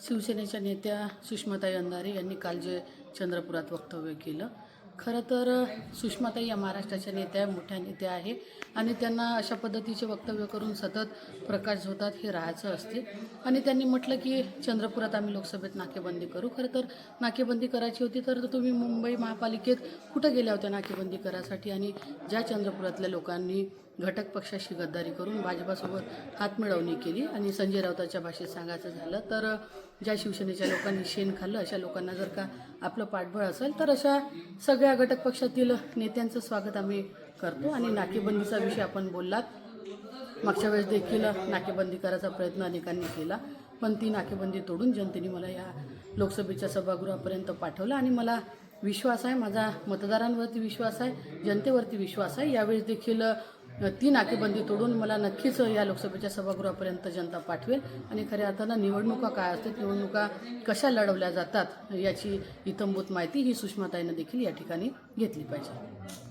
शिवसेनेच्या नेत्या सुषमाताई अंधारे यांनी काल जे चंद्रपुरात वक्तव्य केलं, खरं तर सुषमाताई या महाराष्ट्राच्या नेत्या मोठ्या नेत्या आहे आणि त्यांना अशा पद्धतीचे वक्तव्य करून सतत प्रकाश झोतात हे राहायचं असते. आणि त्यांनी म्हटलं की चंद्रपुरात आम्ही लोकसभेत नाकेबंदी करू. खरं तर नाकेबंदी करायची होती तर तुम्ही मुंबई महापालिकेत कुठं गेल्या होत्या नाकेबंदी करायसाठी? आणि ज्या चंद्रपुरातल्या लोकांनी घटक पक्षाशी गद्दारी करून भाजपासोबत हातमिळवणी केली आणि संजय राऊताच्या भाषेत सांगायचं झालं तर ज्या शिवसेनेच्या लोकांनी शेण खाल्लं अशा लोकांना जर का आपलं पाठबळ असेल तर अशा सगळ्या घटक पक्षातील नेत्यांचं स्वागत आम्ही करतो. आणि नाकेबंदीचा विषय आपण बोललात, मागच्या वेळेस देखील नाकेबंदी करायचा प्रयत्न अनेकांनी केला, पण ती नाकेबंदी तोडून जनतेने मला या लोकसभेच्या सभागृहापर्यंत पाठवलं आणि मला विश्वास आहे, माझा मतदारांवरती विश्वास आहे, जनतेवरती विश्वास आहे. यावेळेस देखील ती नाकेबंदी तोडून मला नक्कीच या लोकसभेच्या सभागृहापर्यंत जनता पाठवेल. आणि खऱ्या अर्थानं निवडणुका काय असतात, निवडणुका कशा लढवल्या जातात याची इत्थंभूत माहिती ही सुषमाताईनं देखील या ठिकाणी घेतली पाहिजे.